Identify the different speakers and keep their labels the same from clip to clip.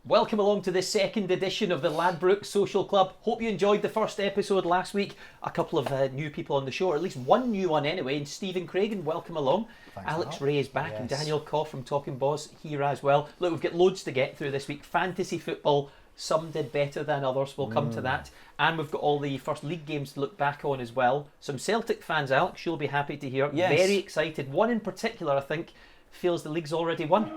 Speaker 1: Welcome along to the second edition of the Ladbrokes Social Club. Hope you enjoyed the first episode last week. A couple of new people on the show, or at least one new one anyway. And Stephen Craigan, welcome along.
Speaker 2: Thanks.
Speaker 1: Alex Rae is back, and Daniel from Talking Baws here as well. Look, we've got loads to get through this week. Fantasy football, some did better than others. We'll come to that. And we've got all the first league games to look back on as well. Some Celtic fans, Alex, you'll be happy to hear.
Speaker 3: Yes.
Speaker 1: Very excited. One in particular, I think, feels the league's already won.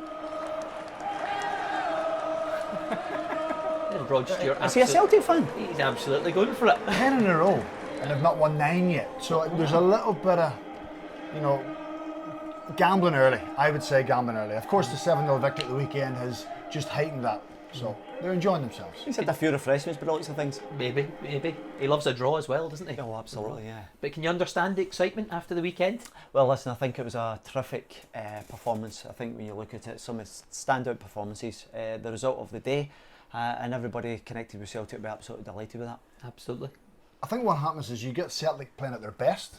Speaker 1: Rod Stewart.
Speaker 3: Is he a Celtic fan?
Speaker 1: He's absolutely going for it.
Speaker 2: 10 in a row, and they've not won 9 yet. So there's a little bit of, gambling early. I would say gambling early. Of course, the 7-0 victory at the weekend has just heightened that. So they're enjoying themselves.
Speaker 3: He's had a few refreshments, but lots of things.
Speaker 1: Maybe. He loves a draw as well, doesn't he?
Speaker 3: Oh, absolutely, yeah.
Speaker 1: But can you understand the excitement after the weekend?
Speaker 3: Well, listen, I think it was a terrific performance. I think when you look at it, some of the standout performances, the result of the day, and everybody connected with Celtic will be absolutely delighted with that.
Speaker 1: Absolutely.
Speaker 2: I think what happens is you get Celtic playing at their best,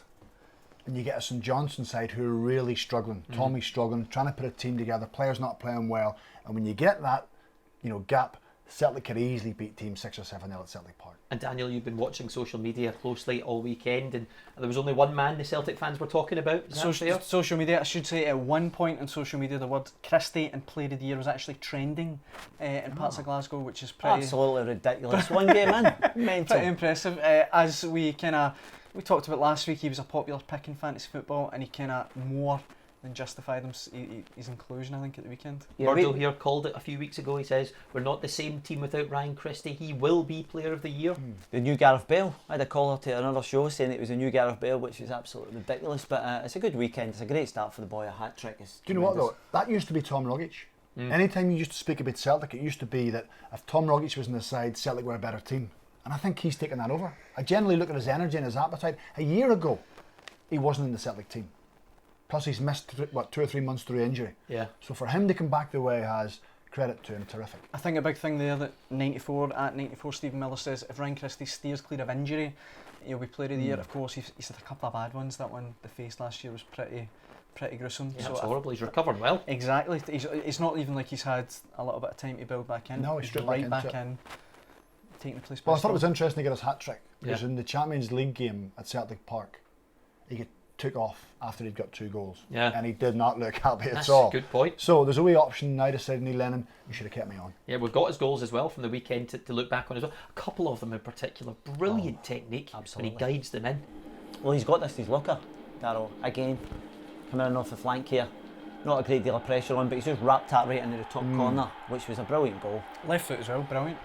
Speaker 2: and you get a St Johnstone side who are really struggling. Tommy's struggling, trying to put a team together, players not playing well, and when you get that, gap, Celtic could easily beat teams 6 or 7-0 at Celtic Park.
Speaker 1: And Daniel, you've been watching social media closely all weekend, and there was only one man the Celtic fans were talking about. Is that fair?
Speaker 4: Social media, I should say, at one point on social media, the word Christie and Player of the Year was actually trending in parts of Glasgow, which is pretty
Speaker 3: Absolutely ridiculous. One game in, mental.
Speaker 4: pretty impressive. As we talked about last week, he was a popular pick in fantasy football, and he kind of more than justified his inclusion, I think, at the weekend.
Speaker 3: Yeah,
Speaker 1: Virgil here called it a few weeks ago. He says, we're not the same team without Ryan Christie. He will be Player of the Year.
Speaker 3: The new Gareth Bale. I had a caller to another show saying it was a new Gareth Bale, which is absolutely ridiculous. But it's a good weekend. It's a great start for the boy. A hat trick is
Speaker 2: Do you know what though? That used to be Tom Rogic. Anytime you used to speak about Celtic, it used to be that if Tom Rogic was on the side, Celtic were a better team. And I think he's taken that over. I generally look at his energy and his appetite. A year ago, he wasn't in the Celtic team. Plus he's missed, 2 or 3 months through injury.
Speaker 1: Yeah.
Speaker 2: So for him to come back the way he has, credit to him, terrific.
Speaker 4: I think a big thing there that 94 Stephen Miller says, if Ryan Christie steers clear of injury, he'll be Player of the Year. Of course, he's had a couple of bad ones. That one, the face last year, was pretty gruesome.
Speaker 1: Yeah, it's horrible. He's recovered well.
Speaker 4: Exactly. It's not even like he's had a little bit of time to build back in.
Speaker 2: No, he's straight
Speaker 4: right
Speaker 2: back
Speaker 4: back
Speaker 2: into
Speaker 4: in, taking the place.
Speaker 2: Well, I thought it was interesting to get his hat trick because
Speaker 1: Yeah.
Speaker 2: in the Champions League game at Celtic Park, he took off after he'd got 2 goals.
Speaker 1: Yeah.
Speaker 2: And he did not look happy
Speaker 1: That's
Speaker 2: at all.
Speaker 1: a good point.
Speaker 2: So there's a wee option now to say to Neil Lennon, you should have kept me on.
Speaker 1: Yeah, we've got his goals as well from the weekend to look back on as well. A couple of them in particular. Brilliant technique
Speaker 3: absolutely.
Speaker 1: when he guides them in.
Speaker 3: Well, he's got this in his locker, Darrell. Again, coming in off the flank here. Not a great deal of pressure on, but he's just wrapped that right into the top corner, which was a brilliant goal.
Speaker 4: left foot as well, brilliant.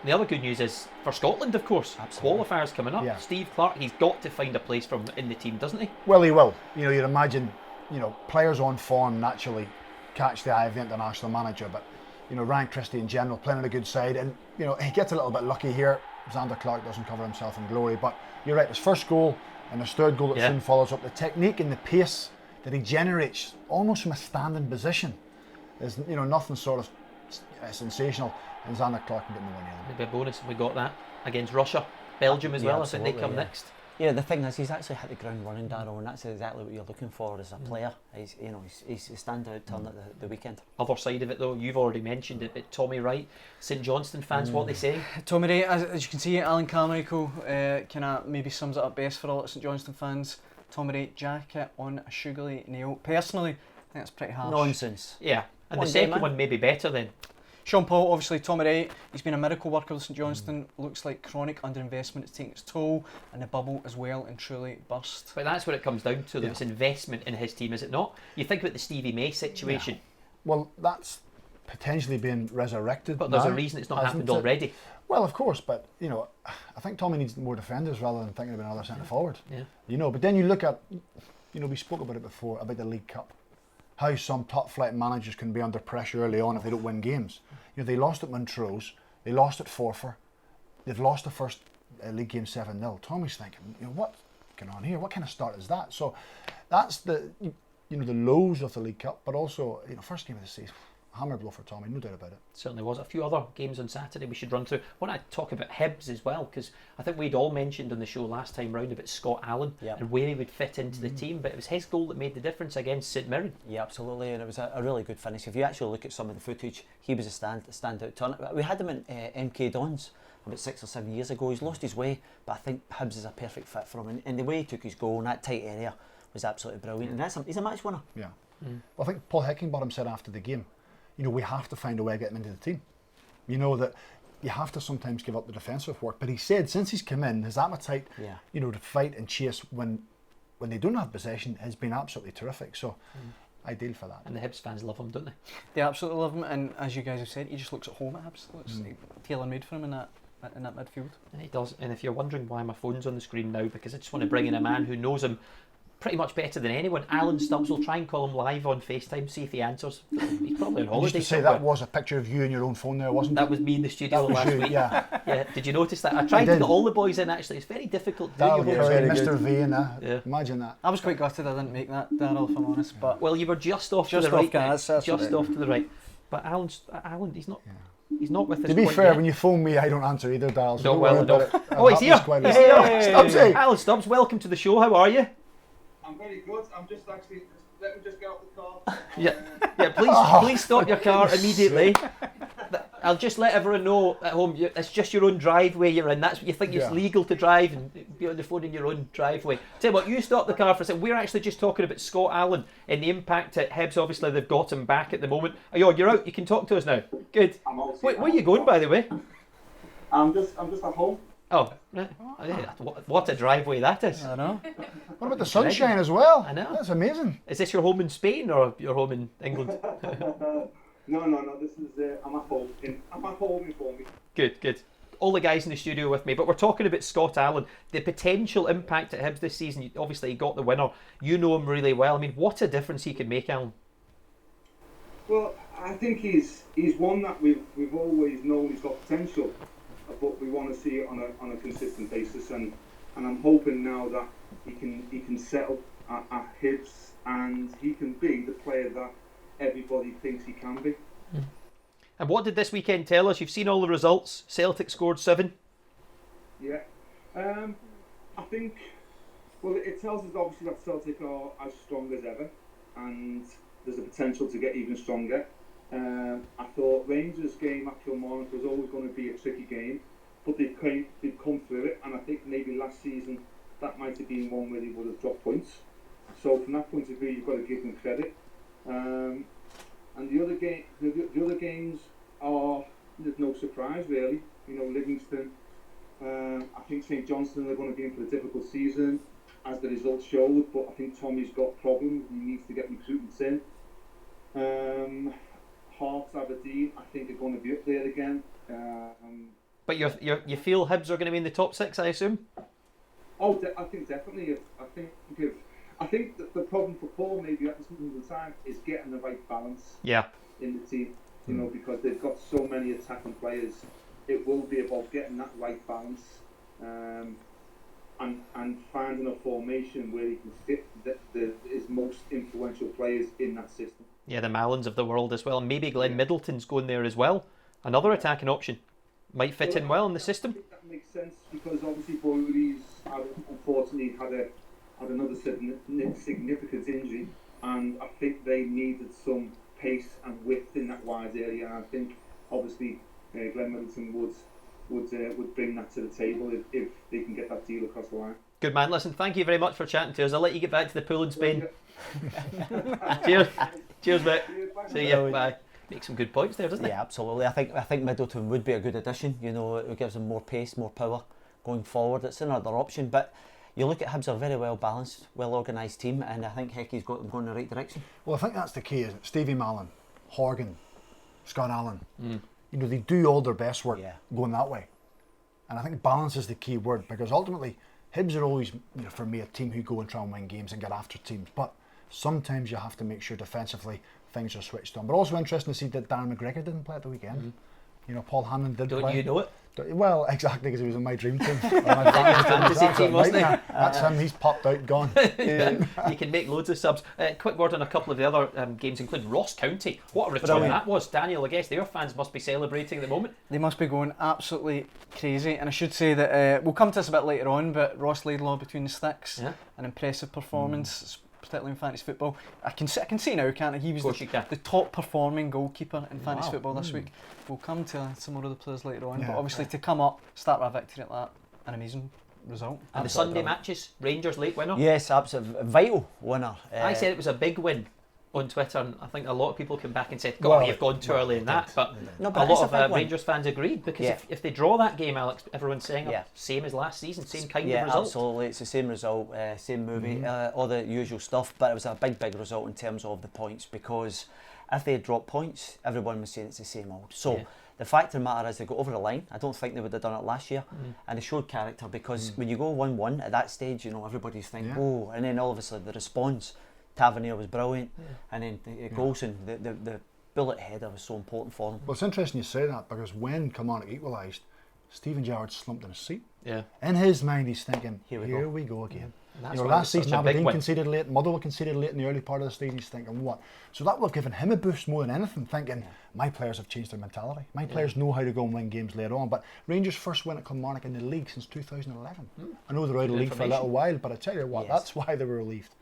Speaker 1: The other good news is for Scotland, of course.
Speaker 3: Absolutely.
Speaker 1: Qualifiers coming up.
Speaker 2: Yeah.
Speaker 1: Steve Clarke, he's got to find a place in the team, doesn't he?
Speaker 2: Well, he will. You'd imagine, players on form naturally catch the eye of the international manager, but, Ryan Christie in general playing on a good side, and, he gets a little bit lucky here. Zander Clark doesn't cover himself in glory, but you're right, his first goal and his third goal that soon follows up, the technique and the pace that he generates almost from a standing position is, nothing sort of sensational, and Zander Clark can get no one near them.
Speaker 1: Maybe a bonus if we got that against Russia. Belgium as
Speaker 3: Yeah,
Speaker 1: well, I think they
Speaker 3: absolutely,
Speaker 1: come
Speaker 3: yeah.
Speaker 1: next.
Speaker 3: Yeah, the thing is, he's actually hit the ground running, Darrell, and that's exactly what you're looking for as a player. He's a standout turn at the weekend.
Speaker 1: Other side of it though, you've already mentioned it, but Tommy Wright, St Johnstone fans, what they say?
Speaker 4: Tommy Wright, as you can see, Alan Carmichael kind of maybe sums it up best for all St Johnstone fans. Tommy Wright, jacket on a sugary nail. Personally, I think that's pretty harsh.
Speaker 3: Nonsense.
Speaker 1: Yeah, and
Speaker 3: One
Speaker 1: the
Speaker 3: day,
Speaker 1: second
Speaker 3: man.
Speaker 1: one may be better then.
Speaker 4: Sean Paul, obviously Tommy Wright, he's been a miracle worker with St Johnstone. Looks like chronic underinvestment is taking its toll, and the bubble as well and truly burst.
Speaker 1: But that's what it comes down to, it's investment in his team, is it not? You think about the Stevie May situation,
Speaker 2: Well, that's potentially being resurrected.
Speaker 1: but there's
Speaker 2: now,
Speaker 1: a reason it's not
Speaker 2: hasn't
Speaker 1: happened
Speaker 2: it?
Speaker 1: already.
Speaker 2: Well, of course, but I think Tommy needs more defenders rather than thinking about another centre forward.
Speaker 1: Yeah.
Speaker 2: But then you look at, we spoke about it before about the League Cup, how some top flight managers can be under pressure early on if they don't win games. They lost at Montrose, they lost at Forfar, they've lost the first league game 7-0. Tommy's thinking, what's going on here? What kind of start is that? So that's the lows of the League Cup, but also first game of the season. hammer blow for Tommy, no doubt about it.
Speaker 1: Certainly was. A few other games on Saturday we should run through. I want to talk about Hibs as well, because I think we'd all mentioned on the show last time round about Scott Allen and where he would fit into the team, but it was his goal that made the difference against St Mirren.
Speaker 3: Yeah, absolutely, and it was a really good finish. If you actually look at some of the footage, he was a standout turn. We had him in MK Dons about 6 or 7 years ago. He's lost his way, but I think Hibs is a perfect fit for him, and the way he took his goal in that tight area was absolutely brilliant, and he's a match winner.
Speaker 2: Yeah. Well, I think Paul Heckingbottom said after the game, we have to find a way to get him into the team. That you have to sometimes give up the defensive work. But he said since he's come in, his appetite, to fight and chase when they don't have possession has been absolutely terrific. So ideal for that.
Speaker 1: And the Hibs fans love him, don't they?
Speaker 4: They absolutely love him, and as you guys have said, he just looks at home at Hibs. Looks tailor-made for him in that midfield.
Speaker 1: And he does. And if you're wondering why my phone's on the screen now, because I just want to bring in a man who knows him pretty much better than anyone. Alan Stubbs, will try and call him live on FaceTime, see if he answers. He's probably on holiday.
Speaker 2: Used to say
Speaker 1: somewhere.
Speaker 2: that was a picture of you in your own phone there, wasn't it?
Speaker 1: That was me in the studio last week.
Speaker 2: Yeah.
Speaker 1: Did you notice that? I tried to get all the boys in, actually. It's very difficult to do.
Speaker 2: Darrell Currie, Mr. V and that.
Speaker 1: Yeah.
Speaker 2: Imagine that.
Speaker 4: I was quite gutted I didn't make that, Darrell, if I'm honest. But
Speaker 1: Well, you were just off to the right. Just off to the right. But Alan, he's not. He's not with us.
Speaker 2: To be fair,
Speaker 1: yet.
Speaker 2: when you phone me, I don't answer either, Darrell. So
Speaker 1: Not well enough. He's here.
Speaker 2: He's
Speaker 1: here.
Speaker 2: Stubbsy.
Speaker 1: Alan Stubbs, welcome to the show. How are you?
Speaker 5: I'm very good. I'm just actually. Let me just get out the car.
Speaker 1: Please stop your car immediately. I'll just let everyone know at home. It's just your own driveway you're in. That's what you think. It's legal to drive and be on the phone in your own driveway. Tell you what, you stop the car for a second. We're actually just talking about Scott Allen and the impact at Hibs. Obviously, they've got him back at the moment. You're out. You can talk to us now. Good. Where are you going, by the way?
Speaker 5: I'm just at home.
Speaker 1: Oh, right. What a driveway that is.
Speaker 4: I know.
Speaker 2: What about the sunshine as well?
Speaker 1: I know.
Speaker 2: That's amazing.
Speaker 1: Is this your home in Spain or your home in England?
Speaker 5: No. This is. I'm at home. I'm at home in Formby.
Speaker 1: Good. All the guys in the studio with me, but we're talking about Scott Allen, the potential impact at Hibs this season. Obviously, he got the winner. You know him really well. I mean, what a difference he can make, Alan.
Speaker 5: Well, I think he's one that we've always known he's got potential, but we want to see it on a consistent basis, and I'm hoping now that he can settle at Hibs and he can be the player that everybody thinks he can be.
Speaker 1: And what did this weekend tell us? You've seen all the results. Celtic scored 7.
Speaker 5: Yeah, I think. Well, it tells us obviously that Celtic are as strong as ever, and there's a potential to get even stronger. I thought Rangers' game at Kilmarnock was always going to be a tricky game, but they've come through it, and I think maybe last season that might have been one where they would have dropped points. So from that point of view, you've got to give them credit. And the other games are, there's no surprise really. Livingston. I think St Johnstone are going to be in for a difficult season, as the results showed. But I think Tommy's got problems. He needs to get recruitments in. Hearts, Aberdeen, I think are going to be up there again.
Speaker 1: But you feel Hibs are going to be in the top 6, I assume?
Speaker 5: Oh, I think definitely. I think that the problem for Paul maybe at this moment in time is getting the right balance in the team. Because they've got so many attacking players, it will be about getting that right balance and finding a formation where he can fit his most influential players in that system.
Speaker 1: Yeah, the Mallons of the world as well. Maybe Glenn Middleton's going there as well. Another attacking option. Might fit in well in the system.
Speaker 5: I think that makes sense because obviously Boyle's unfortunately had another significant injury, and I think they needed some pace and width in that wide area. And I think obviously Glenn Middleton would bring that to the table if they can get that deal across the line.
Speaker 1: Good man. Listen, thank you very much for chatting to us. I'll let you get back to the pool in Spain. Cheers, mate. See you. Bye. Make some good points there, doesn't it?
Speaker 3: Yeah, absolutely. I think Middleton would be a good addition. It gives them more pace, more power going forward. It's another option, but you look at Hibs are a very well balanced, well organised team, and I think Hecky's got them going in the right direction.
Speaker 2: Well, I think that's the key, isn't it? Stevie Mallan, Horgan, Scott Allen. They do all their best work going that way. And I think balance is the key word, because ultimately Hibs are always, for me, a team who go and try and win games and get after teams. But sometimes you have to make sure defensively things are switched on. But also interesting to see that Darren McGregor didn't play at the weekend. Paul Hanlon did play.
Speaker 1: Don't you know it?
Speaker 2: Well, exactly, because he was in my dream team.
Speaker 1: Fantasy team, wasn't he?
Speaker 2: That's him. He's popped out, gone.
Speaker 1: You can make loads of subs. Quick word on a couple of the other games, including Ross County. What a return that was. Daniel, I guess their fans must be celebrating at the moment.
Speaker 4: They must be going absolutely crazy. And I should say that we'll come to this a bit later on, but Ross Laidlaw between the sticks, an impressive performance. Particularly in fantasy football. I can see now, can't I? He was the top performing goalkeeper in fantasy football this week. We'll come to some more of the players later on, but obviously to come up, start with a victory at that, an amazing result.
Speaker 1: And the Sunday matches, Rangers late winner.
Speaker 3: Yes, absolutely, vital winner.
Speaker 1: I said it was a big win on Twitter, and I think a lot of people came back and said, God, you've gone too early in that. But a lot of Rangers fans agreed, because if they draw that game, Alex, everyone's saying same as last season, same kind of result.
Speaker 3: Yeah, absolutely. It's the same result, same movie, all the usual stuff. But it was a big result in terms of the points, because if they had dropped points, everyone was saying it's the same old. So the fact of the matter is they got over the line. I don't think they would have done it last year, and they showed character, because when you go 1-1 at that stage, everybody's thinking, oh, and then all of a sudden the response. Tavernier was brilliant, and then Golson, the bullet header was so important for him.
Speaker 2: Well, it's interesting you say that, because when Kilmarnock equalised, Stephen Gerrard slumped in his seat.
Speaker 1: Yeah.
Speaker 2: In his mind, he's thinking, here we go again. Last season Aberdeen conceded late, Motherwell conceded late in the early part of the season. He's thinking, what? So that will have given him a boost more than anything, thinking, my players have changed their mentality. My players know how to go and win games later on. But Rangers' first win at Kilmarnock in the league since 2011. I know they're out of the league for a little while, but I tell you what, that's why they were relieved.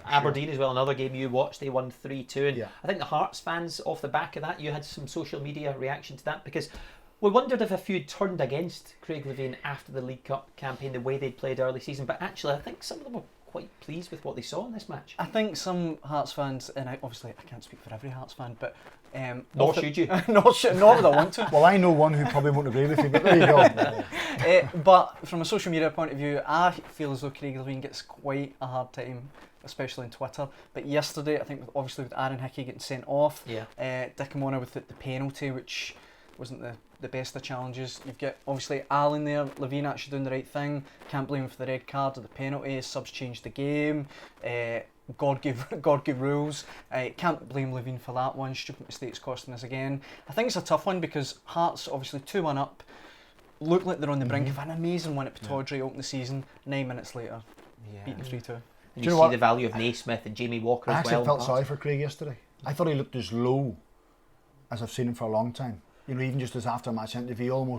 Speaker 1: Aberdeen as well, another game you watched, they won 3-2. And I think the Hearts fans, off the back of that, you had some social media reaction to that, because we wondered if a few turned against Craig Levein after the League Cup campaign, the way they'd played early season. But actually, I think some of them were quite pleased with what they saw in this match.
Speaker 4: I think some Hearts fans, and obviously I can't speak for every Hearts fan, but
Speaker 1: nor should you.
Speaker 4: Not would I want to.
Speaker 2: Well, I know one who probably won't agree with you, but there you go.
Speaker 4: But from a social media point of view, I feel as though Craig Levein gets quite a hard time, especially on Twitter. But yesterday, I think obviously with Aaron Hickey getting sent off, Dickamona with the penalty, which wasn't the best of challenges. You've got obviously Allen there, Levein actually doing the right thing. Can't blame him for the red card or the penalty. Subs changed the game. God gave rules. Can't blame Levein for that one. Stupid mistakes costing us again. I think it's a tough one, because Hearts obviously 2-1 up, look like they're on the brink of an amazing one at Pittodrie open the season. 9 minutes later, beaten 3-2.
Speaker 1: And you see the value of Naismith and Jamie Walker as well.
Speaker 2: I actually felt sorry for Craig yesterday. I thought he looked as low as I've seen him for a long time. Even just his after-match interview,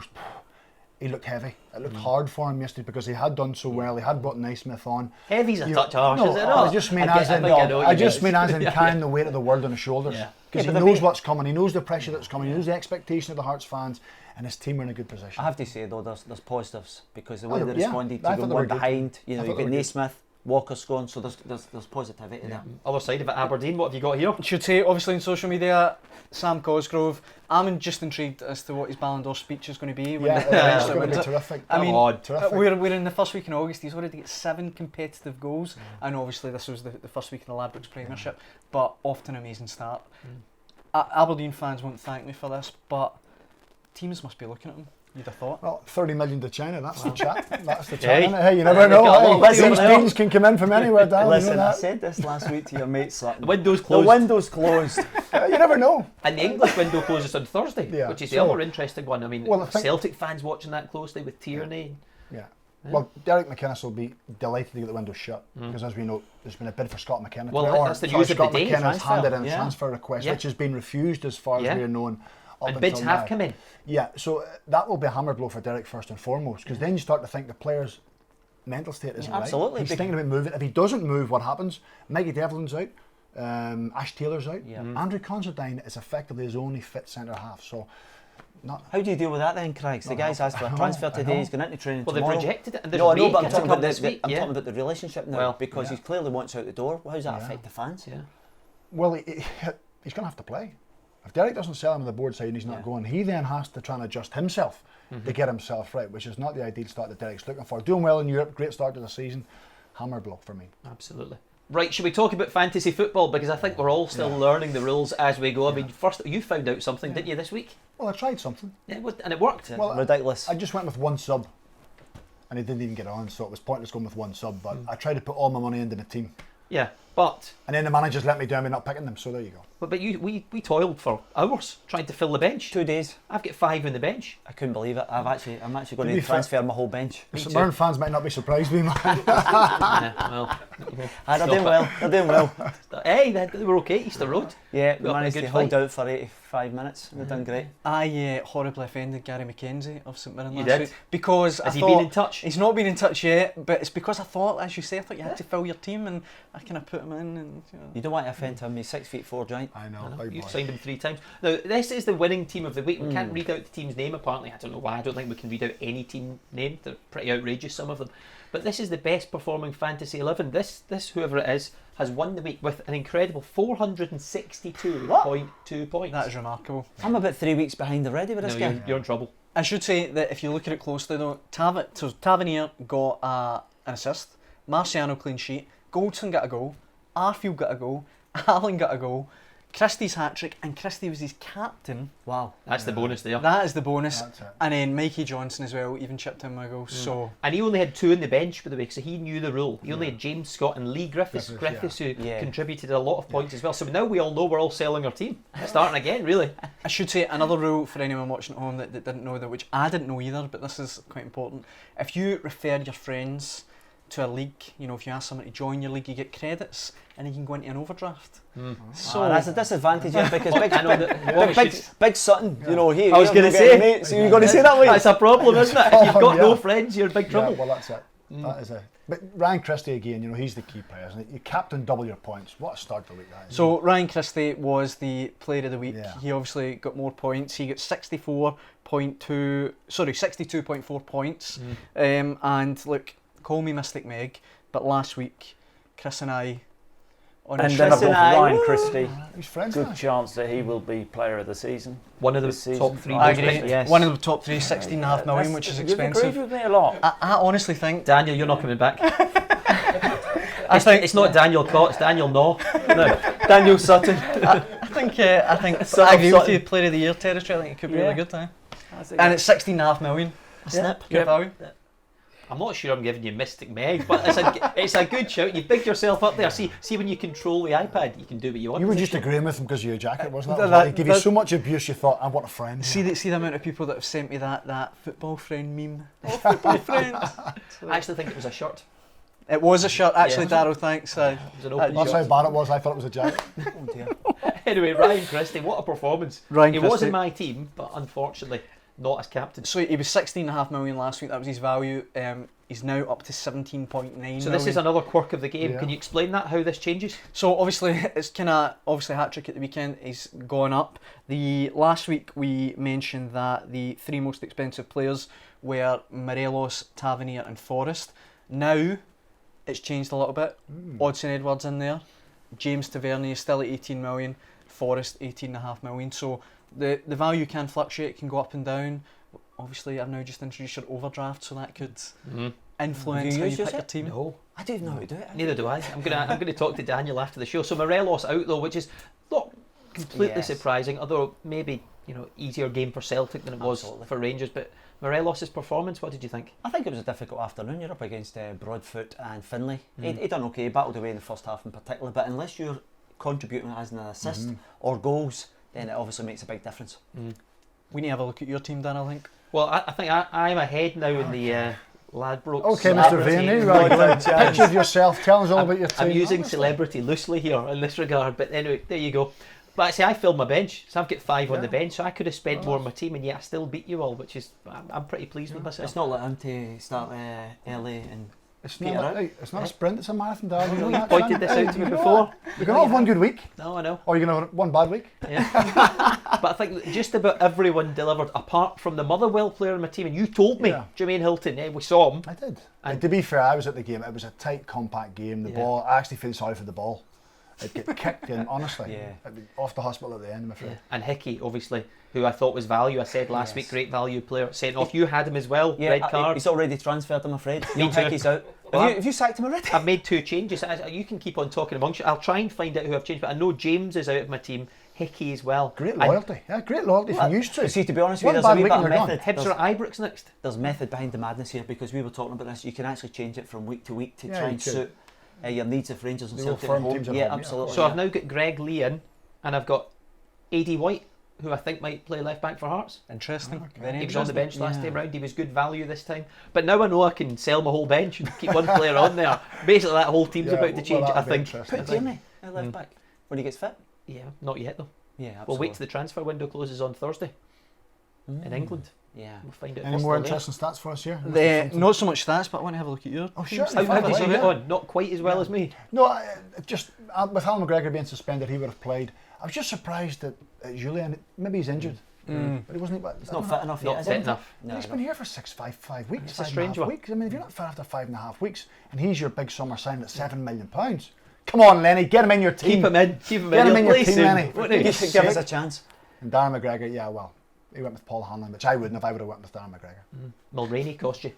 Speaker 2: he looked heavy. It looked hard for him yesterday, because he had done so well. He had brought Naismith on.
Speaker 1: Heavy's a touch harsh, is it not?
Speaker 2: I just mean as in carrying the weight of the world on his shoulders. Because he knows what's coming. He knows the pressure that's coming. He knows the expectation of the Hearts fans, and his team are in a good position.
Speaker 3: I have to say though, there's positives, because the way they responded to going one behind. You've got Naismith, Walker scoring, so there's positivity there.
Speaker 1: Other side of it, Aberdeen, what have you got here?
Speaker 4: I should say, obviously on social media, Sam Cosgrove, I'm just intrigued as to what his Ballon d'Or speech is going to be.
Speaker 2: It's going to be terrific.
Speaker 4: I mean,
Speaker 2: terrific.
Speaker 4: We're in the first week in August. He's already got 7 competitive goals, and obviously this was the first week in the Ladbrokes Premiership, but off to an amazing start. Aberdeen fans won't thank me for this, but teams must be looking at him. You'd have thought.
Speaker 2: Well, 30 million to China, that's the chat. That's the chat, isn't it? Hey, you never know. These teams can come in from anywhere, Dan.
Speaker 3: Listen, I said this last week to your mate,
Speaker 1: the window's closed.
Speaker 3: The window's closed.
Speaker 2: You never know.
Speaker 1: And the English window closes on Thursday, which is the other interesting one. I mean, Celtic fans watching that closely with Tierney.
Speaker 2: Well, Derek McInnes will be delighted to get the window shut, because as we know, there's been a bid for Scott McKenna.
Speaker 1: Well, that's the news of the day.
Speaker 2: McKenna's handed in a transfer request, which has been refused as far as we're known.
Speaker 1: And bids have come in.
Speaker 2: Yeah, so that will be a hammer blow for Derek first and foremost, because then you start to think the player's mental state isn't right.
Speaker 3: Absolutely.
Speaker 2: He's thinking about moving. If he doesn't move, what happens? Mikey Devlin's out, Ash Taylor's out. Andrew Considine is effectively his only fit centre half. So,
Speaker 3: how do you deal with that then, Craig? The guy's asked for a transfer today. He's going into training tomorrow.
Speaker 1: They've rejected it. And
Speaker 3: no, I know, but I'm talking about the relationship now, because he clearly wants out the door. How does that affect the fans?
Speaker 2: Well, he's going to have to play. If Derek doesn't sell him on the board side and he's not going, he then has to try and adjust himself to get himself right, which is not the ideal start that Derek's looking for. Doing well in Europe, great start to the season, hammer blow for me.
Speaker 1: Absolutely. Right, should we talk about fantasy football? Because I think we're all still learning the rules as we go. I mean, first, you found out something, didn't you, this week?
Speaker 2: Well, I tried something.
Speaker 1: Yeah, and it worked.
Speaker 2: Well,
Speaker 3: ridiculous.
Speaker 2: I just went with one sub, and he didn't even get on, so it was pointless going with one sub, but I tried to put all my money into the team.
Speaker 1: Yeah. But
Speaker 2: then the managers let me down by not picking them, so there you go.
Speaker 1: But we toiled for hours trying to fill the bench.
Speaker 3: 2 days.
Speaker 1: I've got 5 in the bench.
Speaker 3: I couldn't believe it. I'm actually going to transfer my whole bench.
Speaker 2: St Mirren fans might not be surprised with me, man.
Speaker 3: They're doing well. They're doing well.
Speaker 1: Hey, they were okay. Easter Road.
Speaker 3: Yeah, we
Speaker 1: Got a
Speaker 3: managed
Speaker 1: good
Speaker 3: to hold
Speaker 1: fight.
Speaker 3: out for 85 minutes. We've done great.
Speaker 4: I horribly offended Gary McKenzie of St Mirren
Speaker 1: You
Speaker 4: last
Speaker 1: did?
Speaker 4: week because
Speaker 1: Has
Speaker 4: I
Speaker 1: he
Speaker 4: thought
Speaker 1: been in touch?
Speaker 4: he's not been in touch yet, but it's because I thought, as you say, I thought you had to fill your team, and I kind of put him in, and
Speaker 3: You don't want to offend him. He's 6'4" giant.
Speaker 2: I know,
Speaker 1: I know.
Speaker 2: big
Speaker 1: You've
Speaker 2: boy.
Speaker 1: signed him 3 times. Now, this is the winning team of the week. We can't read out the team's name, apparently. I don't know why. I don't think we can read out any team name. They're pretty outrageous, some of them. But this is the best performing Fantasy 11. This whoever it is, has won the week with an incredible 462.2 points.
Speaker 4: that is remarkable.
Speaker 3: I'm about 3 weeks behind already with this
Speaker 1: No,
Speaker 3: guy.
Speaker 1: you're in trouble.
Speaker 4: I should say that if you look at it closely though, Tavernier got an assist, Marciano clean sheet, Goldson got a goal, Arfield got a goal, Allen got a goal, Christie's hat-trick, and Christie was his captain.
Speaker 3: Wow.
Speaker 1: That's the bonus there.
Speaker 4: That is the bonus.
Speaker 2: That's it.
Speaker 4: And then Mikey Johnson as well, even chipped in my goal. So
Speaker 1: And he only had 2 in the bench, by the way, so he knew the rule. He only had James Scott and Lee Griffiths who
Speaker 3: Yeah.
Speaker 1: contributed a lot of points as well. So now we all know we're all selling our team. Starting again, really.
Speaker 4: I should say another rule for anyone watching at home that didn't know that, which I didn't know either, but this is quite important. If you refer your friends to a league, if you ask someone to join your league, you get credits, and you can go into an overdraft. So
Speaker 3: That's a disadvantage here because
Speaker 1: I know that
Speaker 3: Big Sutton, he.
Speaker 1: I was going to say,
Speaker 3: mates, you're going to say that way.
Speaker 1: that's a problem, isn't it? If you've got no
Speaker 2: Yeah.
Speaker 1: friends, you're in big trouble.
Speaker 2: Yeah, well, that's it. That is it. But Ryan Christie again, he's the key player, isn't it? You captain double your points. What a start to the week that is.
Speaker 4: So Ryan Christie was the player of the week.
Speaker 2: Yeah.
Speaker 4: He obviously got more points. He got 62.4 points. And look, call me Mystic Meg, but last week, Chris and I, on
Speaker 6: And
Speaker 4: a
Speaker 6: then I've
Speaker 3: Chris and
Speaker 6: got
Speaker 3: I,
Speaker 6: Ryan
Speaker 3: woo!
Speaker 6: Christie.
Speaker 2: He's friends
Speaker 6: Good
Speaker 2: now.
Speaker 6: chance that he will be player of the season.
Speaker 1: One of the
Speaker 6: This season.
Speaker 1: top 3
Speaker 4: I
Speaker 1: most
Speaker 4: agree.
Speaker 1: picked.
Speaker 3: Yes.
Speaker 4: One of the top 3, 16.5 million, which is
Speaker 6: You've
Speaker 4: expensive.
Speaker 6: agreed with me a lot.
Speaker 4: I honestly think
Speaker 1: Daniel, you're not coming back.
Speaker 4: I think
Speaker 1: It's not Daniel Cott, it's Daniel No. Daniel Sutton.
Speaker 4: I think
Speaker 1: Son
Speaker 4: I
Speaker 1: of
Speaker 4: agree with
Speaker 1: Sutton.
Speaker 4: you. Player of the year territory. I think it could be
Speaker 3: Yeah.
Speaker 4: really good. And
Speaker 6: And
Speaker 4: it's 16.5 million. A snip. Good value.
Speaker 1: I'm not sure I'm giving you Mystic Meg, but it's a good shout. You big yourself up there. See when you control the iPad, you can do what you want.
Speaker 2: You were just agreeing with him because of your jacket, wasn't it?
Speaker 4: that-
Speaker 2: He gave you
Speaker 4: that-
Speaker 2: so much abuse, you thought, I want a friend.
Speaker 4: See the amount of people that have sent me that football friend meme. Oh, football friend.
Speaker 1: I actually think it was a shirt.
Speaker 4: It was a shirt, actually,
Speaker 1: Yeah.
Speaker 4: Darrell. Thanks.
Speaker 1: It was an open
Speaker 2: That's how
Speaker 1: shirt.
Speaker 2: bad it was. I thought it was a jacket.
Speaker 3: Oh dear.
Speaker 1: Anyway, Ryan Christie, what a performance.
Speaker 4: Ryan
Speaker 1: He was
Speaker 4: Christie.
Speaker 1: in my team, but unfortunately not as captain.
Speaker 4: So he was 16.5 million last week. That was his value. He's now up to 17.9
Speaker 1: So this is another quirk of the game.
Speaker 2: Yeah.
Speaker 1: Can you explain that, how this changes?
Speaker 4: So obviously it's kind of hat trick at the weekend. He's gone up. The last week we mentioned that the 3 most expensive players were Morelos, Tavernier, and Forrest. Now it's changed a little bit. Odsonne Edwards in there. James Tavernier is still at 18 million. Forrest 18.5 million. So the value can fluctuate, can go up and down. Obviously, I've now just introduced your overdraft, so that could influence
Speaker 3: Have you
Speaker 4: how you
Speaker 3: used
Speaker 4: pick your
Speaker 3: it?
Speaker 4: team.
Speaker 1: No,
Speaker 3: I don't know how to do it.
Speaker 1: neither do I. I'm gonna talk to Daniel after the show. So Morelos out though, which is not completely
Speaker 3: Yes.
Speaker 1: surprising, although maybe easier game for Celtic than it was
Speaker 3: Absolutely.
Speaker 1: for Rangers. But Morelos' performance, what did you think?
Speaker 3: I think it was a difficult afternoon. You're up against Broadfoot and Finlay. He done okay, he battled away in the first half in particular, but unless you're contributing as an assist or goals, then it obviously makes a big difference.
Speaker 4: We need to have a look at your team, Dan, I think.
Speaker 1: Well, I think I'm ahead now in the Ladbrokes.
Speaker 2: Okay, Mr.
Speaker 1: celebrity.
Speaker 2: Vaney, right. Picture of yourself. Tell us all about your team.
Speaker 1: I'm using celebrity loosely here in this regard, but anyway, there you go. But I say I filled my bench, so I've got 5 on the bench, so I could have spent more on my team, and yet I still beat you all, which is I'm pretty pleased with myself.
Speaker 3: It's not like him to start early and
Speaker 2: It's
Speaker 3: Peter
Speaker 2: not,
Speaker 3: out.
Speaker 2: it's not a sprint, it's a marathon, Darrell. You know
Speaker 1: You
Speaker 2: that,
Speaker 1: pointed
Speaker 2: son?
Speaker 1: this out to me
Speaker 2: you know
Speaker 1: before.
Speaker 2: that. You can have one good week,
Speaker 1: No, I know.
Speaker 2: or you can have one bad week.
Speaker 1: Yeah. But I think that just about everyone delivered, apart from the Motherwell player in my team, and you told me,
Speaker 2: Yeah.
Speaker 1: Jermaine Hilton, we saw him.
Speaker 2: I did.
Speaker 1: And-
Speaker 2: And to be fair, I was at the game. It was a tight, compact game. The
Speaker 1: Yeah.
Speaker 2: ball, I actually feel sorry for the ball. It get kicked in, honestly.
Speaker 3: Yeah.
Speaker 2: I'd be off the hospital at the end, I'm afraid.
Speaker 1: And Hickey, obviously, who I thought was value. I said last week, great value player. Sent off. You had him as well, red card.
Speaker 3: He's already transferred, I'm afraid.
Speaker 1: Me
Speaker 3: Young
Speaker 1: too.
Speaker 3: Hickey's out.
Speaker 1: Well,
Speaker 3: Have you sacked him already?
Speaker 1: I've made 2 changes. You can keep on talking amongst you. I'll try and find out who I've changed, but I know James is out of my team. Hickey as well.
Speaker 2: Great
Speaker 1: And
Speaker 2: loyalty. Yeah, great loyalty from you two.
Speaker 3: See, to be honest
Speaker 2: One
Speaker 3: with you, there's a
Speaker 2: bad
Speaker 3: wee
Speaker 2: week
Speaker 3: bit
Speaker 2: and
Speaker 3: of
Speaker 2: they're gone.
Speaker 3: method.
Speaker 1: Hibs are at Ibrox next.
Speaker 3: There's method behind the madness here because we were talking about this. You can actually change it from week to week to
Speaker 2: Yeah,
Speaker 3: try
Speaker 2: you
Speaker 3: and
Speaker 2: could.
Speaker 3: suit your needs of Rangers and
Speaker 2: They will
Speaker 3: Celtic at
Speaker 2: firm
Speaker 3: home.
Speaker 2: teams at
Speaker 3: Yeah,
Speaker 2: home,
Speaker 3: absolutely.
Speaker 1: So I've now got Greg Lee in, and I've got AD White, who I think might play left back for Hearts.
Speaker 4: Interesting.
Speaker 2: Okay.
Speaker 4: Very
Speaker 1: He was on the
Speaker 4: interesting.
Speaker 1: bench last time round. He was good value this time. But now I know I can sell my whole bench and keep one player on there. Basically, that whole team's about to change. I think.
Speaker 3: Put Tierney at left back when he gets fit.
Speaker 1: Yeah, not yet though.
Speaker 3: Yeah, absolutely.
Speaker 1: We'll wait till the transfer window closes on Thursday in England.
Speaker 3: Yeah.
Speaker 1: We'll find out.
Speaker 2: Any
Speaker 1: what's
Speaker 2: more
Speaker 1: still there.
Speaker 2: interesting stats for us here?
Speaker 4: Not so much stats, but I want to have a look at your.
Speaker 2: Oh, sure.
Speaker 1: How
Speaker 2: Fire
Speaker 1: did
Speaker 2: away,
Speaker 1: you get
Speaker 2: yeah.
Speaker 1: on? Not quite as well as me.
Speaker 2: No, just with Alan McGregor being suspended, he would have played. I was just surprised that Julian, maybe he's injured, but he wasn't.
Speaker 3: He's not fit enough yet.
Speaker 1: Not
Speaker 3: is
Speaker 1: fit
Speaker 3: he?
Speaker 1: enough.
Speaker 3: No,
Speaker 2: He's been here for 5 weeks.
Speaker 1: It's a
Speaker 2: 5.5
Speaker 1: strange one.
Speaker 2: weeks. I mean, if you're not fit after 5.5 weeks, and he's your big summer signing at £7 million, come on, Lenny, get him in your team.
Speaker 1: Keep him in. Keep him
Speaker 2: Get
Speaker 1: in.
Speaker 2: him in
Speaker 1: You'll
Speaker 2: your
Speaker 1: place
Speaker 2: team,
Speaker 1: him.
Speaker 2: Lenny.
Speaker 1: Wouldn't
Speaker 3: Give
Speaker 1: he?
Speaker 3: us a chance.
Speaker 2: And Darren McGregor, yeah, well, he went with Paul Hanlon, which I wouldn't if I would have went with Darren McGregor.
Speaker 1: Mulroney cost you.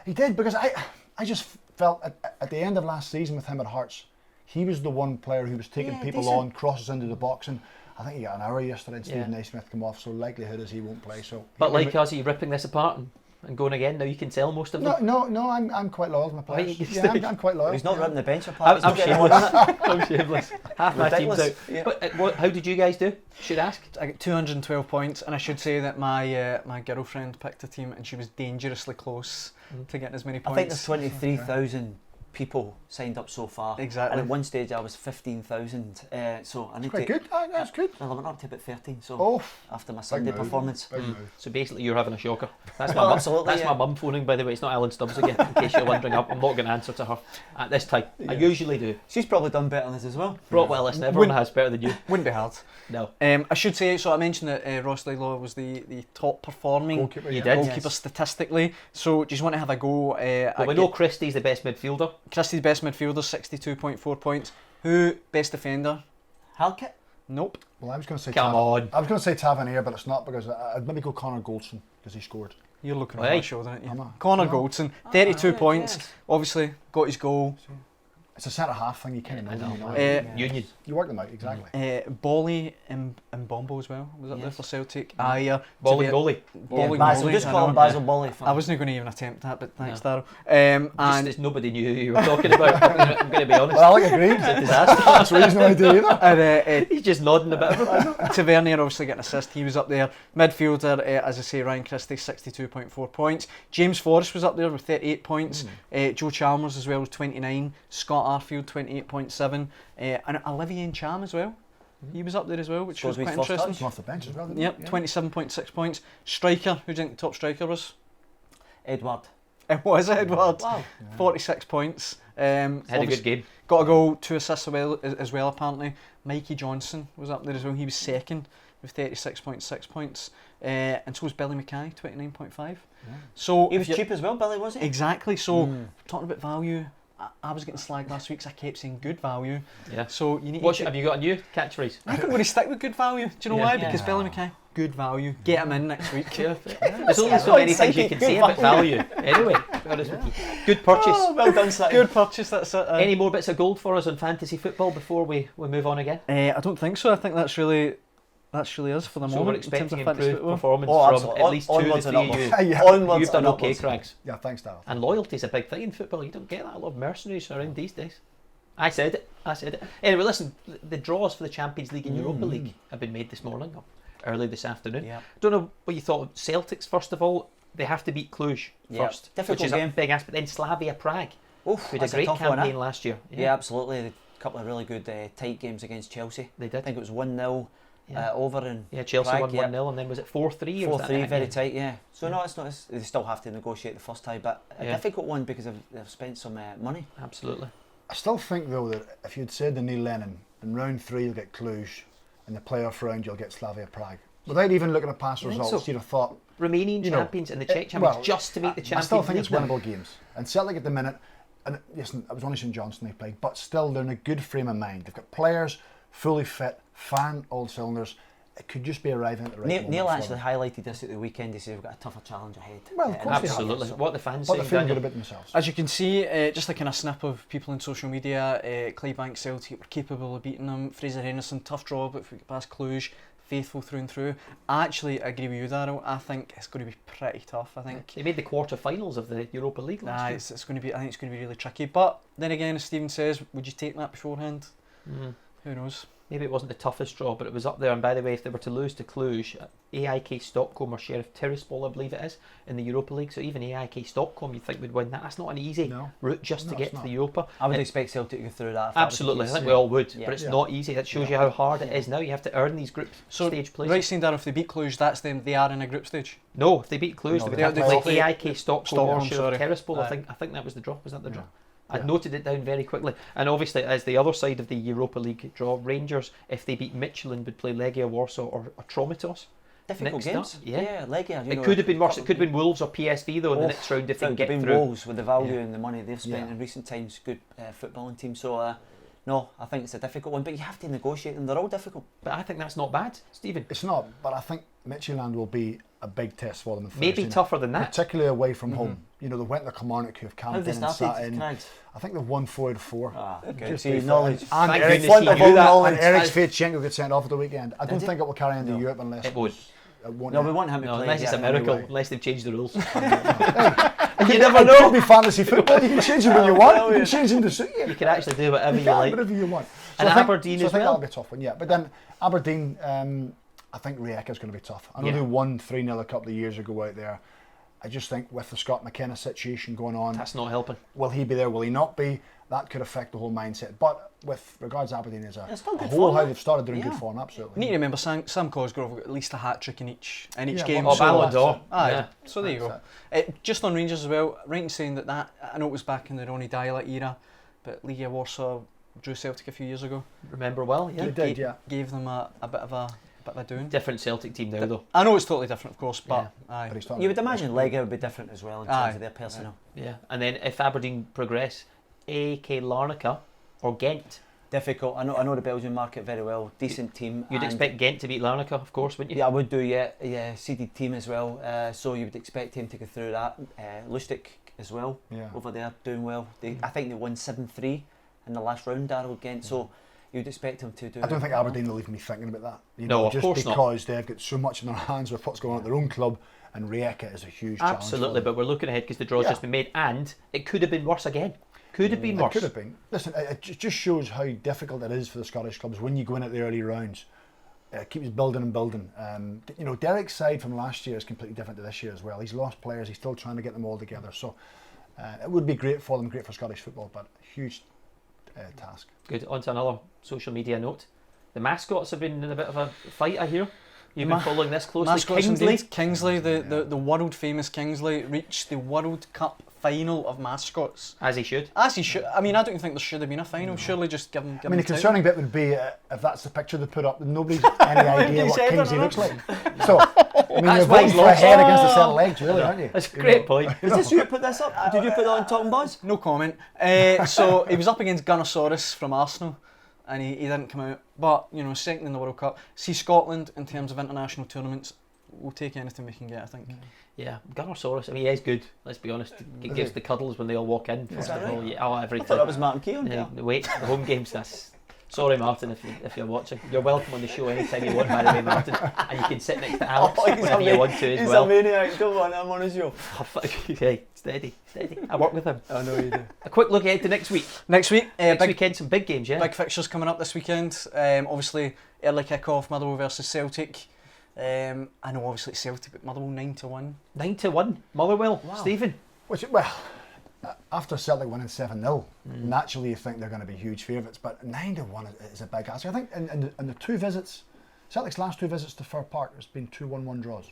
Speaker 2: He did, because I just felt at the end of last season with him at Hearts, he was the one player who was taking people
Speaker 3: decent.
Speaker 2: on, crosses into the box, and I think he got an hour yesterday and Steve
Speaker 1: Yeah.
Speaker 2: Naismith come off, so likelihood is he won't play. So,
Speaker 1: But like us, are you ripping this apart and going again? Now you can sell most of them.
Speaker 2: no, I'm quite loyal to my
Speaker 1: Why
Speaker 2: players.
Speaker 1: you
Speaker 2: Yeah, I'm quite loyal.
Speaker 3: He's not
Speaker 2: yeah.
Speaker 3: ripping the bench apart.
Speaker 1: I'm
Speaker 3: He's not getting
Speaker 1: shameless. I'm shameless. Half my team's
Speaker 3: Ridiculous.
Speaker 1: out.
Speaker 3: Yeah.
Speaker 1: But how did you guys do? Should ask.
Speaker 4: I got 212 points, and I should say that my girlfriend picked a team, and she was dangerously close to getting as many
Speaker 3: I
Speaker 4: points.
Speaker 3: think there's 23,000 people signed up so far.
Speaker 4: Exactly.
Speaker 3: And at one stage I was 15,000. So I need
Speaker 2: Quite
Speaker 3: to.
Speaker 2: good. That's good.
Speaker 3: Well, I went up to about 13. So
Speaker 2: Oh,
Speaker 3: after my Sunday
Speaker 2: move.
Speaker 3: performance.
Speaker 2: Big move.
Speaker 1: So basically, you're having a shocker. That's
Speaker 3: Well,
Speaker 1: my mum.
Speaker 3: absolutely,
Speaker 1: That's
Speaker 3: yeah.
Speaker 1: my mum phoning, by the way. It's not Alan Stubbs again. In case you're wondering, I'm not going to answer to her at this time. I usually do.
Speaker 3: She's probably done better than us as well.
Speaker 1: Well, listen, everyone has better than you.
Speaker 4: Wouldn't be hard.
Speaker 1: No.
Speaker 4: I should say, so I mentioned that Ross Laidlaw was the top performing
Speaker 2: Goalkeeper,
Speaker 1: You
Speaker 2: yeah.
Speaker 1: did.
Speaker 4: goalkeeper
Speaker 3: Yes.
Speaker 4: statistically. So do you just want to have a go?
Speaker 1: Well, we know Christie's the best midfielder.
Speaker 4: Christie's best midfielder, 62.4 points. Who best defender?
Speaker 3: Halkett?
Speaker 4: Nope.
Speaker 2: Well, I was going to say
Speaker 1: Come on.
Speaker 2: I was going to say Tavernier, but it's not, because I'd maybe go Connor Goldson because he scored.
Speaker 4: You're looking
Speaker 1: Right.
Speaker 4: over my shoulder, aren't you?
Speaker 2: Am I?
Speaker 4: Connor
Speaker 2: No.
Speaker 4: Goldson, 32
Speaker 3: right,
Speaker 4: points.
Speaker 3: yes.
Speaker 4: Obviously got his goal.
Speaker 2: It's a centre half thing. You kind of
Speaker 1: I
Speaker 2: know.
Speaker 1: know.
Speaker 2: You know.
Speaker 1: Union.
Speaker 2: You work them out exactly.
Speaker 4: Bolly and Bombo as well was up there
Speaker 3: Yes.
Speaker 4: for Celtic. Ayer,
Speaker 1: Balling goalie.
Speaker 4: Bowling
Speaker 3: Basil,
Speaker 4: goalie,
Speaker 3: just
Speaker 4: I
Speaker 3: call him
Speaker 4: know.
Speaker 3: Basil Bolly.
Speaker 4: I wasn't going to even attempt that, but thanks,
Speaker 1: No.
Speaker 4: Darrell.
Speaker 1: Just
Speaker 4: And
Speaker 1: as nobody knew who you were talking about. I'm going to be honest.
Speaker 2: Well, I agreed.
Speaker 1: It's a disaster.
Speaker 2: That's the reason I do either.
Speaker 4: and
Speaker 1: He's just nodding a bit.
Speaker 4: Tavernier obviously getting an assist. He was up there. Midfielder, as I say, Ryan Christie, 62.4 points. James Forrest was up there with 38 points. Joe Chalmers as well with 29. Scott Arfield, 28.7. And Olivier Cham as well. He was up there as well, which
Speaker 3: Scores
Speaker 4: was
Speaker 3: his
Speaker 4: quite
Speaker 3: first
Speaker 4: interesting.
Speaker 3: touch.
Speaker 2: Come off the bench as well. didn't
Speaker 4: Yep,
Speaker 2: he? Yeah.
Speaker 4: 27.6 points. Striker, who do you think the top striker was?
Speaker 3: Edward.
Speaker 4: It was Edward.
Speaker 3: Wow.
Speaker 4: 46 points.
Speaker 1: Had a
Speaker 4: Obviously
Speaker 1: good game.
Speaker 4: got a goal, 2 assists as well apparently. Mikey Johnson was up there as well. He was second with 36.6 points. And so was Billy Mackay, 29.5. So
Speaker 3: He
Speaker 4: if
Speaker 3: was
Speaker 4: you-
Speaker 3: cheap as well, Billy, wasn't he?
Speaker 4: Exactly. So talking about value, I was getting slagged last week because I kept saying good value.
Speaker 1: Yeah.
Speaker 4: So you need
Speaker 1: What
Speaker 4: to.
Speaker 1: have you got a new catchphrase?
Speaker 4: I think we're going to stick with good value. Do you know
Speaker 1: Yeah.
Speaker 4: why?
Speaker 1: Yeah.
Speaker 4: Because Billy Mackay, good value. Get him in next week.
Speaker 1: There's only so many things you can say about value. Anyway, to be honest with you. Good purchase.
Speaker 3: Oh, well done, City.
Speaker 4: Good purchase. That's it.
Speaker 1: Any more bits of gold for us on fantasy football before we move on again?
Speaker 4: I don't think so. I think that's really us for the
Speaker 1: So we're
Speaker 4: moment in terms
Speaker 1: expecting
Speaker 4: of fantasy
Speaker 1: improved
Speaker 4: football.
Speaker 1: performance
Speaker 3: Oh,
Speaker 1: from
Speaker 3: absolutely.
Speaker 1: at least two of the
Speaker 3: Onwards and
Speaker 1: three of you.
Speaker 3: upwards.
Speaker 2: Yeah.
Speaker 3: Onwards
Speaker 1: You've done
Speaker 3: and
Speaker 1: okay,
Speaker 3: upwards.
Speaker 1: Craigs.
Speaker 2: Yeah, thanks, Darrell.
Speaker 1: And loyalty's a big thing in football. You don't get that. A lot of mercenaries around these days. I said it. Anyway, listen, the draws for the Champions League and Europa League have been made this morning, or early this afternoon.
Speaker 3: Yeah.
Speaker 1: Don't know what you thought of Celtics, first of all. They have to beat Cluj
Speaker 3: Yeah.
Speaker 1: first,
Speaker 3: Difficult
Speaker 1: which is
Speaker 3: game.
Speaker 1: a big aspect. Then Slavia Prague,
Speaker 3: Oof,
Speaker 1: who had a
Speaker 3: that's
Speaker 1: great
Speaker 3: tough one,
Speaker 1: campaign
Speaker 3: eh?
Speaker 1: last year.
Speaker 3: Yeah, absolutely. A couple of really good tight games against Chelsea.
Speaker 1: They
Speaker 3: I
Speaker 1: did.
Speaker 3: think it was 1-0
Speaker 1: Yeah.
Speaker 3: over in
Speaker 1: Yeah, Chelsea
Speaker 3: Prague,
Speaker 1: won
Speaker 3: yeah.
Speaker 1: 1-0, and then was it 4-3? or was that
Speaker 3: 4-3,
Speaker 1: that
Speaker 3: very
Speaker 1: game?
Speaker 3: tight, yeah. So no, it's not. They still have to negotiate the first tie, but a
Speaker 1: Yeah.
Speaker 3: difficult one because they've spent some money.
Speaker 1: Absolutely.
Speaker 2: I still think though that if you'd said to Neil Lennon, in round 3 you'll get Cluj, in the playoff round you'll get Slavia Prague, without even looking at past
Speaker 3: You think
Speaker 2: results,
Speaker 3: so?
Speaker 2: you'd have thought,
Speaker 1: Remaining
Speaker 2: You know,
Speaker 1: champions and the Czech champions
Speaker 2: well,
Speaker 1: just to make the
Speaker 2: I
Speaker 1: Champions
Speaker 2: still think
Speaker 1: League
Speaker 2: it's
Speaker 1: now.
Speaker 2: winnable games. And Celtic at the minute, and listen, it was only St Johnstone they played, but still they're in a good frame of mind. They've got players fully fit, fan all cylinders. It could just be arriving at the right moment.
Speaker 3: Neil
Speaker 2: for
Speaker 3: actually
Speaker 2: them.
Speaker 3: highlighted this at the weekend. He said we've got a tougher challenge ahead.
Speaker 2: Well, of
Speaker 3: in
Speaker 2: course they
Speaker 3: this
Speaker 2: have.
Speaker 3: year,
Speaker 1: Absolutely.
Speaker 3: so-
Speaker 1: What the fans
Speaker 2: But
Speaker 1: saying,
Speaker 2: they're feeling good
Speaker 1: Daniel?
Speaker 2: about themselves.
Speaker 4: As you can see, just like in a snip of people on social media, Clydebank Celtic were capable of beating them. Fraser Henderson, tough draw, but if we get past Cluj, faithful through and through. I actually agree with you, Darrell. I think it's going to be pretty tough. I think
Speaker 1: they made the quarter-finals of the Europa League last year.
Speaker 4: It's going to be. I think it's going to be really tricky. But then again, as Stephen says, would you take that beforehand? Who knows?
Speaker 1: Maybe it wasn't the toughest draw, but it was up there. And by the way, if they were to lose to Cluj, AIK Stockholm or Sheriff Tiraspol, I believe it is, in the Europa League. So even AIK Stockholm, you'd think would win that. That's not an easy route just to get to the Europa.
Speaker 3: I would expect Celtic to go through that.
Speaker 1: Absolutely, I think we all would. But it's not easy. That shows you how hard it is now. You have to earn these group stage places.
Speaker 4: Right, saying, Darrell, if they beat Cluj, that's them. They are in a group stage.
Speaker 1: No, if they beat Cluj, they would have to play AIK Stockholm or Sheriff Tiraspol. I think that was the draw. Was that the draw? I'd noted it down very quickly. And obviously, as the other side of the Europa League draw, Rangers, if they beat Michelin, would play Legia Warsaw or Tromitos.
Speaker 3: Difficult games. Yeah, Legia.
Speaker 1: It could have been worse. It could have been Wolves or PSV, though, in the next round if they can get through.
Speaker 3: Wolves, with the value and the money they've spent in recent times, good footballing team. So, no, I think it's a difficult one. But you have to negotiate them. They're all difficult.
Speaker 1: But I think that's not bad, Stephen.
Speaker 2: It's not, but I think Midtjylland will be a big test for them.
Speaker 1: Maybe tougher than that.
Speaker 2: Particularly away from home. You know, they went to Kilmarnock, who have camped in and sat in.
Speaker 3: Craigs?
Speaker 2: I think they've won 4 out of 4.
Speaker 3: Good. See, knowledge.
Speaker 2: And
Speaker 1: Thank
Speaker 2: Eric
Speaker 1: goodness he knew that.
Speaker 2: and Eric Sviatchenko got sent off at the weekend. I don't think it will carry into Europe unless
Speaker 1: it won't.
Speaker 3: No, we want him to play.
Speaker 1: Unless it's a miracle, unless they've changed the rules.
Speaker 2: You never know. It could be fantasy football. You can change it when you want. You can change them to suit you.
Speaker 1: You can actually do whatever you like.
Speaker 2: Whatever you want.
Speaker 1: And Aberdeen as well.
Speaker 2: I think that'll be a tough one, yeah. But then Aberdeen, I think Rijeka's going to be tough. I know they won 3-0 a couple of years ago out there. I just think with the Scott McKenna situation going on,
Speaker 1: that's not helping.
Speaker 2: Will he be there? Will he not be? That could affect the whole mindset. But with regards to Aberdeen as a whole, how they've started doing good form, absolutely.
Speaker 4: You need to remember Sam Cosgrove got at least a hat-trick in each game.
Speaker 1: Oh, Ballon d'Or.
Speaker 4: So there you go. Just on Rangers as well, right in saying that I know it was back in the Ronnie Deila era, but Legia Warsaw drew Celtic a few years ago.
Speaker 1: Remember well, yeah.
Speaker 2: They did, yeah.
Speaker 4: Gave them a bit of a doing.
Speaker 1: Different Celtic team now, though.
Speaker 4: I know it's totally different, of course, but
Speaker 3: you would imagine Legia would be different as well in terms of their personnel.
Speaker 1: Yeah, and then if Aberdeen progress, AEK Larnaca or Ghent.
Speaker 3: Difficult. I know the Belgian market very well. Decent team.
Speaker 1: You'd expect Ghent to beat Larnaca, of course, wouldn't you?
Speaker 3: Yeah, I would do. Yeah, seeded team as well. So you would expect him to go through that. Lustig as well. Yeah. Over there doing well. I think they won 7-3 in the last round. Darrell Ghent. So you'd expect him to do.
Speaker 2: I don't think Aberdeen will even be thinking about that.
Speaker 1: No, of course not.
Speaker 2: Just because they've got so much in their hands with what's going on at their own club, and Rijeka is a huge challenge.
Speaker 1: Absolutely, but we're looking ahead because the draw's just been made, and it could have been worse again. Could have been worse.
Speaker 2: It could have been. Listen, it just shows how difficult it is for the Scottish clubs when you go in at the early rounds. It keeps building and building. Derek's side from last year is completely different to this year as well. He's lost players. He's still trying to get them all together. So it would be great for them, great for Scottish football, but huge task.
Speaker 1: Good. On to another social media note. The mascots have been in a bit of a fight, I hear. You've been following this closely.
Speaker 4: Kingsley, the world famous Kingsley, reached the World Cup final of mascots.
Speaker 1: As he should.
Speaker 4: I mean, I don't think there should have been a final. No. Surely just give him.
Speaker 2: The concerning bit would be if that's the picture they put up, nobody's any idea what Kingsley looks like. So, you're voting for a head against a set of legs, really, aren't you?
Speaker 1: That's a great point.
Speaker 3: Is this you who put this up? Did you put that on Talking Baws?
Speaker 4: No comment. So he was up against Gunnersaurus from Arsenal, and he didn't come out. But second in the World Cup. See, Scotland in terms of international tournaments, we'll take anything we can get, I think.
Speaker 1: Yeah, Gunnersaurus. I mean, he is good. Let's be honest. He gives the cuddles when they all walk in. First of all, everything.
Speaker 3: I thought that was Martin Keown.
Speaker 1: The home games. Sorry, Martin, if you're watching. You're welcome on the show anytime you want, by the way, Martin. And you can sit next to Alex whenever you want to as well.
Speaker 3: He's a maniac. Come on, I'm on his show.
Speaker 1: Hey, steady. I work with him.
Speaker 3: I know you do.
Speaker 1: A quick look ahead to next week.
Speaker 4: Next
Speaker 1: weekend, some big games, yeah.
Speaker 4: Big fixtures coming up this weekend. Obviously, early kick-off, Motherwell versus Celtic. I know obviously it's Celtic, but Motherwell 9-1.
Speaker 1: 9-1, Motherwell. Wow. Stephen.
Speaker 2: After Celtic winning 7-0, naturally you think they're going to be huge favourites, but 9-1 is a big ask. I think in the two visits, Celtic's last two visits to Fir Park, there's been 2 1-1 draws.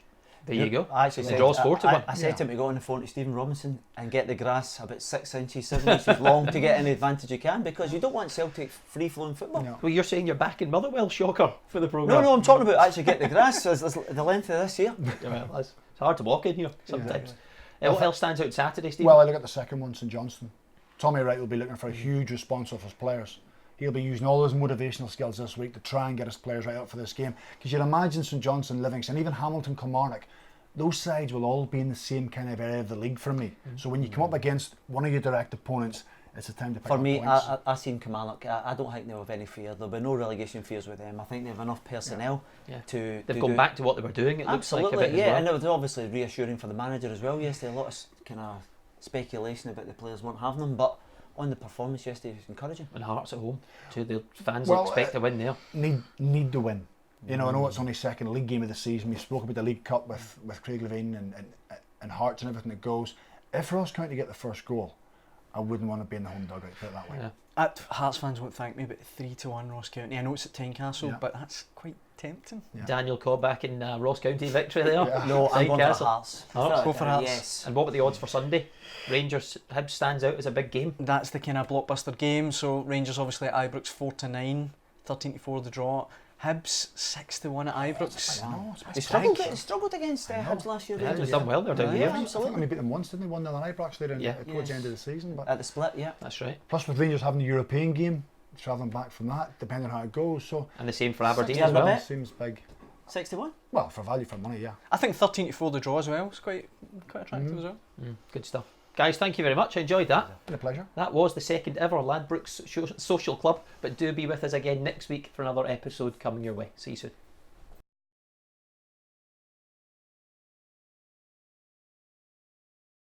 Speaker 1: There you go.
Speaker 3: I actually
Speaker 1: draws 4-1.
Speaker 3: I said to him to go on the phone to Stephen Robinson and get the grass about 6 inches, 7 inches long to get any advantage you can, because you don't want Celtic free-flowing football.
Speaker 1: No. Well, you're saying you're backing Motherwell, shocker, for the programme.
Speaker 3: No, I'm talking about actually get the grass as the length of this here.
Speaker 1: It's hard to walk in here sometimes. What else stands out Saturday, Stephen?
Speaker 2: Well, I look at the second one, St Johnstone. Tommy Wright will be looking for a huge response off his players. He'll be using all his motivational skills this week to try and get his players right up for this game. Because you'd imagine St Johnstone, Livingston, even Hamilton, Kilmarnock, those sides will all be in the same kind of area of the league for me. So when you come up against one of your direct opponents, it's a time to pick
Speaker 3: For
Speaker 2: up
Speaker 3: me,
Speaker 2: points.
Speaker 3: I seen Kilmarnock. I don't think they'll have any fear. There'll be no relegation fears with them. I think they have enough personnel to.
Speaker 1: They've gone back to what they were doing. It looks like a bit as well.
Speaker 3: And it was obviously reassuring for the manager as well. Yesterday, a lot of kind of speculation about the players weren't having them, but on the performance yesterday was encouraging.
Speaker 1: And Hearts at home too. The fans will expect a win there.
Speaker 2: Need the win. You know, I know it's only second league game of the season. We spoke about the League Cup with Craigan and Hearts and everything that goes. If Ross County get the first goal, I wouldn't want to be in the home dugout, put it that way.
Speaker 4: Hearts fans won't thank me, but 3-1 Ross County. I know it's at Tynecastle, but that's quite tempting.
Speaker 2: Yeah.
Speaker 1: Daniel Cobb back in Ross County victory there.
Speaker 3: No, I'm going for Hearts.
Speaker 1: Hearts?
Speaker 4: Go for Hearts.
Speaker 3: Yes.
Speaker 1: And what were the odds for Sunday? Rangers Hibs stands out as a big game.
Speaker 4: That's the kind of blockbuster game. So Rangers obviously at Ibrox 4-9, 13-4 the draw. Hibs 6-1 at Ibrox.
Speaker 3: They struggled against Hibs last year.
Speaker 1: Hibs has done well. They're down here.
Speaker 2: I think we beat them once, didn't they? 1-0 at Ibrox there towards the end of the season. But
Speaker 3: At the split,
Speaker 1: That's right.
Speaker 2: plus with Rangers having the European game, travelling back from that, depending on how it goes. So
Speaker 1: And the same for Aberdeen
Speaker 3: Yeah,
Speaker 1: as well.
Speaker 3: bet.
Speaker 2: seems big.
Speaker 3: 61.
Speaker 2: Well, for value for money, yeah.
Speaker 4: I think 13-4 the draw as well. It's quite attractive as well.
Speaker 1: Good stuff. Guys, thank you very much. I enjoyed that.
Speaker 2: Been a pleasure.
Speaker 1: That was the second ever Ladbrokes Social Club. But do be with us again next week for another episode coming your way. See you soon.